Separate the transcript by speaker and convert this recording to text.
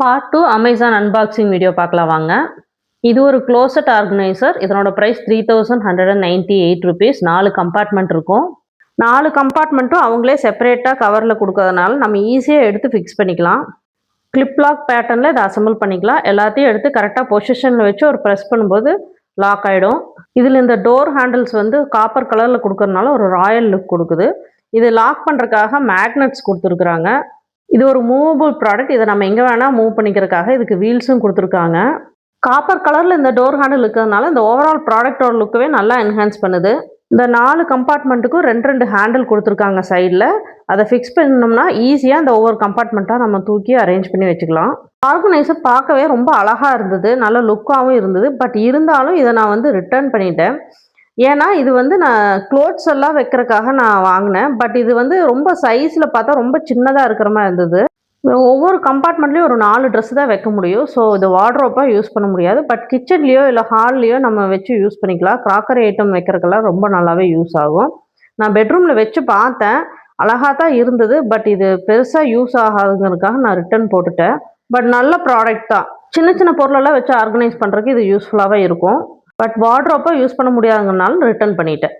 Speaker 1: Part 2 Amazon unboxing video பார்க்கலாம் வாங்க. இது ஒரு க்ளோசெட் ஆர்கனைசர். இதனோட பிரைஸ் 3198 rupees. 4 கம்பார்ட்மெண்ட் இருக்கும். 4 கம்பார்ட்மெண்ட்டும் அவங்களே செப்பரேட்டாக கவரில் கொடுக்கறதுனால நம்ம ஈஸியாக எடுத்து ஃபிக்ஸ் பண்ணிக்கலாம். கிளிப் லாக் பேட்டர்னில் இதை அசம்பிள் பண்ணிக்கலாம். எல்லாத்தையும் எடுத்து கரெக்டாக பொசிஷனில் வச்சு ஒரு ப்ரெஸ் பண்ணும்போது லாக் ஆகிடும். இதில் இந்த டோர் ஹேண்டில்ஸ் வந்து காப்பர் கலரில் கொடுக்கறதுனால ஒரு ராயல் லுக் கொடுக்குது. இது லாக் பண்ணுறதுக்காக மேக்னெட்ஸ் கொடுத்துருக்குறாங்க. இது ஒரு மூவபிள் ப்ராடக்ட். இதை நம்ம எங்கே வேணால் மூவ் பண்ணிக்கிறதுக்காக இதுக்கு வீல்ஸும் கொடுத்துருக்காங்க. காப்பர் கலரில் இந்த டோர் ஹேண்டில் இருக்கிறதுனால இந்த ஓவரால் ப்ராடக்டோட லுக்கவே நல்லா என்ஹான்ஸ் பண்ணுது. இந்த 4 கம்பார்ட்மெண்ட்டுக்கும் 2 ஹேண்டில் கொடுத்துருக்காங்க சைடில். அதை ஃபிக்ஸ் பண்ணோம்னா ஈஸியாக இந்த ஒவ்வொரு கம்பார்ட்மெண்ட்டாக நம்ம தூக்கி அரேஞ்ச் பண்ணி வச்சுக்கலாம். ஆர்கனைசர் பார்க்கவே ரொம்ப அழகாக இருந்தது, நல்ல லுக்காகவும் இருந்தது. பட் இருந்தாலும் இதை நான் வந்து ரிட்டர்ன் பண்ணிட்டேன். ஏன்னா இது வந்து நான் க்ளோத்ஸ் எல்லாம் வைக்கிறதுக்காக நான் வாங்கினேன். பட் இது வந்து ரொம்ப சைஸில் பார்த்தா ரொம்ப சின்னதாக இருக்கிற மாதிரி இருந்தது. ஒவ்வொரு கம்பார்ட்மெண்ட்லேயும் ஒரு 4 ட்ரெஸ் தான் வைக்க முடியும். ஸோ இது வார்ட்ரோப்பாக யூஸ் பண்ண முடியாது. பட் கிச்சன்லேயோ இல்லை ஹால்லையோ நம்ம வச்சு யூஸ் பண்ணிக்கலாம். கிராக்கரி ஐட்டம் வைக்கிறதுக்கெல்லாம் ரொம்ப நல்லாவே யூஸ் ஆகும். நான் பெட்ரூமில் வச்சு பார்த்தேன், அழகாக தான் இருந்தது. பட் இது பெருசாக யூஸ் ஆகாதுங்கிறதுக்காக நான் ரிட்டர்ன் போட்டுட்டேன். பட் நல்ல ப்ராடக்ட் தான். சின்ன சின்ன பொருளெல்லாம் வச்சு ஆர்கனைஸ் பண்ணுறதுக்கு இது யூஸ்ஃபுல்லாகவே இருக்கும். பட் வார்ட்ரோப்பாக யூஸ் பண்ண முடியாதுங்கனாலும் ரிட்டர்ன் பண்ணிட்டேன்.